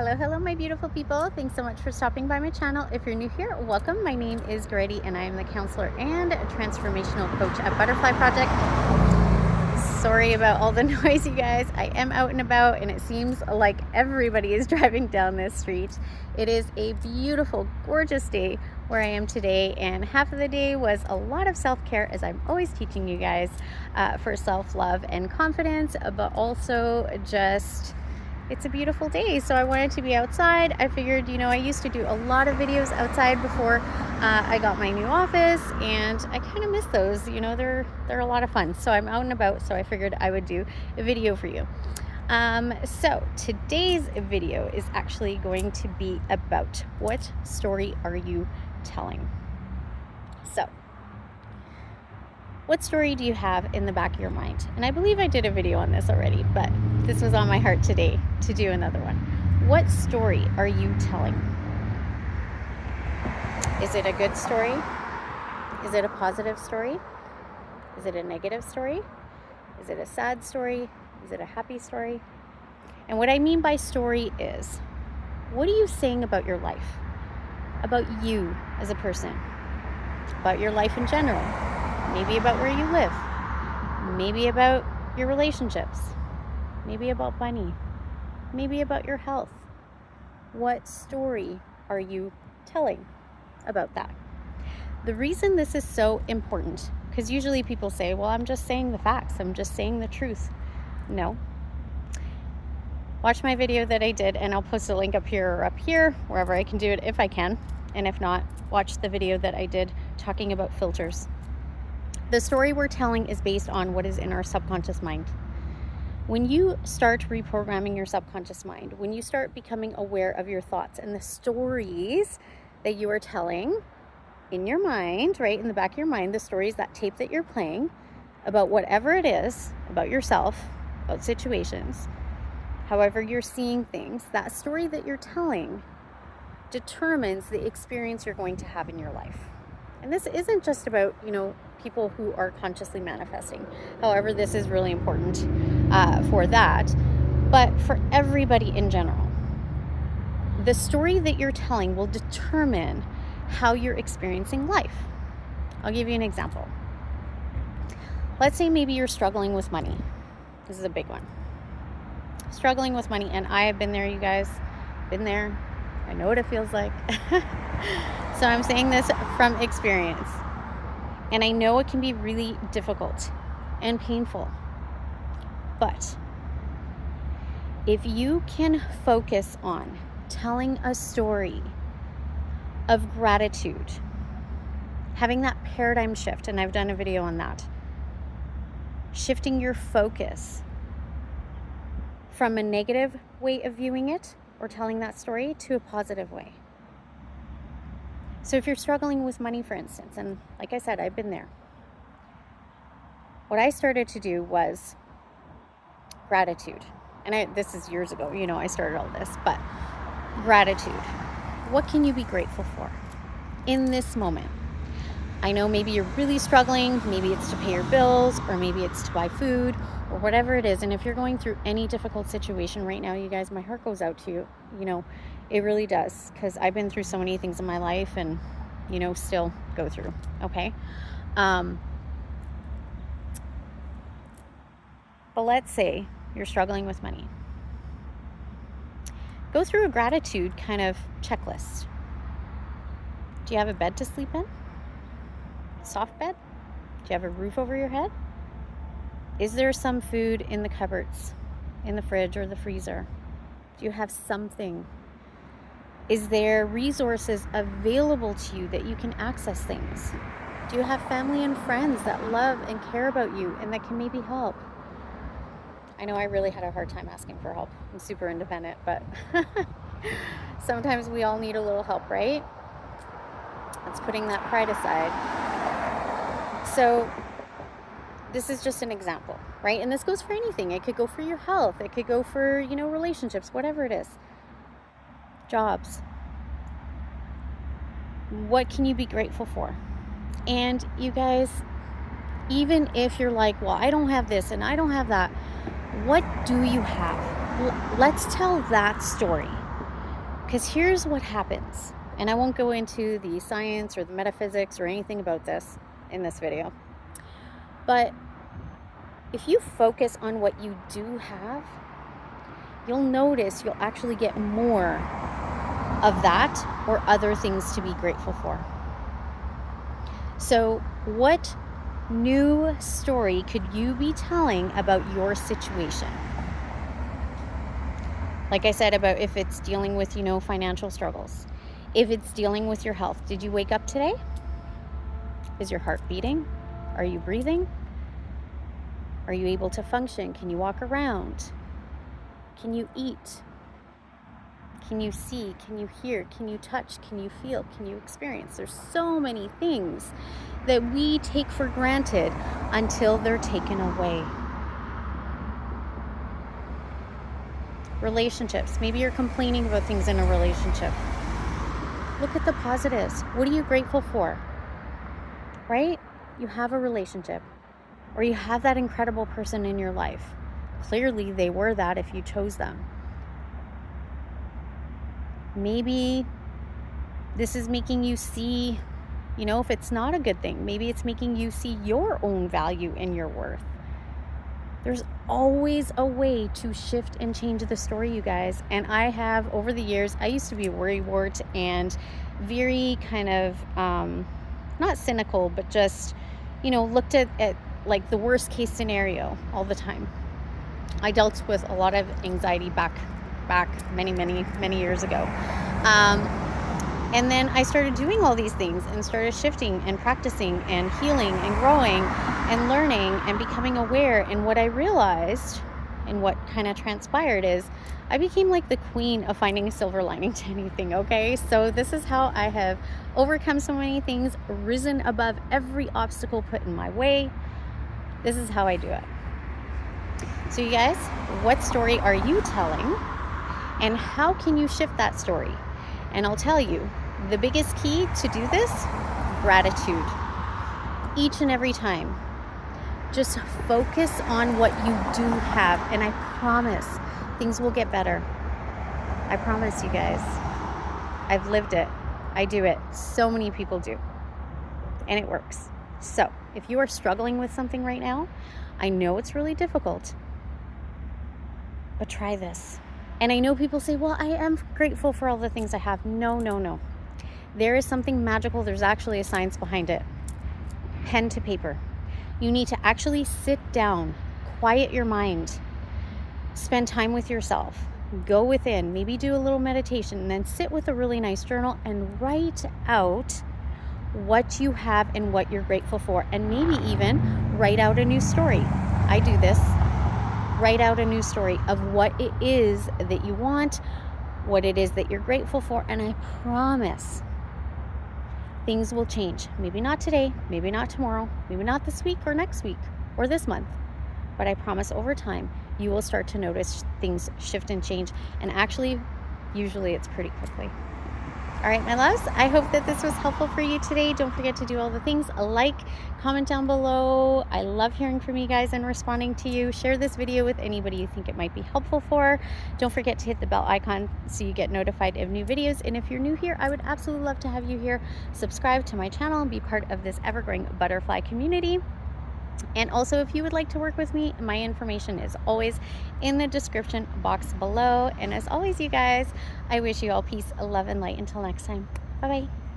Hello, my beautiful people. Thanks so much for stopping by my channel. If you're new here, welcome. My name is Grady and I am the counselor and transformational coach at Butterfly Project. Sorry about all the noise, you guys. I am out and about and it seems like everybody is driving down this street. It is a beautiful, gorgeous day where I am today, and half of the day was a lot of self-care, as I'm always teaching you guys, for self-love and confidence, but also just it's a beautiful day, so I wanted to be outside. I figured, I used to do a lot of videos outside before I got my new office, and I kind of miss those. They're a lot of fun. So I'm out and about, so I figured I would do a video for you. So today's video is actually going to be about what story are you telling? So what story do you have in the back of your mind? And I believe I did a video on this already, but this was on my heart today to do another one. What story are you telling? Is it a good story? Is it a positive story? Is it a negative story? Is it a sad story? Is it a happy story? And what I mean by story is, what are you saying about your life? About you as a person? About your life in general? Maybe about where you live, maybe about your relationships, maybe about money, maybe about your health. What story are you telling about that? The reason this is so important, because usually people say, well, I'm just saying the facts, I'm just saying the truth. No. Watch my video that I did, and I'll post a link up here or up here, wherever I can do it if I can. And if not, watch the video that I did talking about filters. The story we're telling is based on what is in our subconscious mind. When you start reprogramming your subconscious mind, when you start becoming aware of your thoughts and the stories that you are telling in your mind, right, in the back of your mind, the stories, that tape that you're playing about whatever it is, about yourself, about situations, however you're seeing things, that story that you're telling determines the experience you're going to have in your life. And this isn't just about, people who are consciously manifesting. However, this is really important for that. But for everybody in general, the story that you're telling will determine how you're experiencing life. I'll give you an example. Let's say maybe you're struggling with money. This is a big one. Struggling with money, and I have been there, you guys. Been there. I know what it feels like. So I'm saying this from experience. And I know it can be really difficult and painful. But if you can focus on telling a story of gratitude, having that paradigm shift, and I've done a video on that, shifting your focus from a negative way of viewing it or telling that story to a positive way. So if you're struggling with money, for instance, and like I said, I've been there. What I started to do was gratitude. And this is years ago, I started all this, but gratitude. What can you be grateful for in this moment? I know maybe you're really struggling. Maybe it's to pay your bills, or maybe it's to buy food, or whatever it is. And if you're going through any difficult situation right now, you guys, my heart goes out to you. It really does, because I've been through so many things in my life and, still go through. Okay. But let's say you're struggling with money. Go through a gratitude kind of checklist. Do you have a bed to sleep in? Soft bed? Do you have a roof over your head? Is there some food in the cupboards, in the fridge or the freezer? Do you have something? Is there resources available to you that you can access things? Do you have family and friends that love and care about you and that can maybe help? I know I really had a hard time asking for help. I'm super independent, but sometimes we all need a little help, right? That's putting that pride aside. So this is just an example, right? And this goes for anything. It could go for your health. It could go for, relationships, whatever it is. Jobs. What can you be grateful for? And you guys, even if you're like, well, I don't have this and I don't have that, what do you have? Let's tell that story. Because here's what happens, and I won't go into the science or the metaphysics or anything about this in this video, but if you focus on what you do have, you'll notice you'll actually get more of that or other things to be grateful for. So what new story could you be telling about your situation? Like I said, about if it's dealing with, financial struggles, if it's dealing with your health. Did you wake up today? Is your heart beating? Are you breathing? Are you able to function? Can you walk around? Can you eat? Can you see? Can you hear? Can you touch? Can you feel? Can you experience? There's so many things that we take for granted until they're taken away. Relationships. Maybe you're complaining about things in a relationship. Look at the positives. What are you grateful for? Right? You have a relationship, or you have that incredible person in your life. Clearly, they were that if you chose them. Maybe this is making you see, if it's not a good thing, maybe it's making you see your own value and your worth. There's always a way to shift and change the story, you guys. And I have, over the years, I used to be a worrywart and very kind of, not cynical, but just, looked at like the worst case scenario all the time. I dealt with a lot of anxiety back many years ago. And then I started doing all these things and started shifting and practicing and healing and growing and learning and becoming aware. And what I realized and what kind of transpired is I became like the queen of finding a silver lining to anything, okay? So this is how I have overcome so many things, risen above every obstacle put in my way. This is how I do it. So you guys, what story are you telling? And how can you shift that story? And I'll tell you, the biggest key to do this, gratitude. Each and every time. Just focus on what you do have. And I promise things will get better. I promise you guys. I've lived it. I do it. So many people do. And it works. So if you are struggling with something right now, I know it's really difficult, but try this. And I know people say, well, I am grateful for all the things I have. No. There is something magical. There's actually a science behind it. Pen to paper. You need to actually sit down, quiet your mind, spend time with yourself, go within, maybe do a little meditation, and then sit with a really nice journal and write out what you have and what you're grateful for. And maybe even write out a new story. I do this. Write out a new story of what it is that you want, what it is that you're grateful for, and I promise things will change. Maybe not today, maybe not tomorrow, maybe not this week or next week or this month, but I promise over time you will start to notice things shift and change, and actually, usually it's pretty quickly. All right, my loves, I hope that this was helpful for you today. Don't forget to do all the things. Like, comment down below. I love hearing from you guys and responding to you. Share this video with anybody you think it might be helpful for. Don't forget to hit the bell icon so you get notified of new videos. And if you're new here, I would absolutely love to have you here. Subscribe to my channel and be part of this ever-growing butterfly community. And also, if you would like to work with me, my information is always in the description box below. And as always, you guys, I wish you all peace, love, and light. Until next time, bye-bye.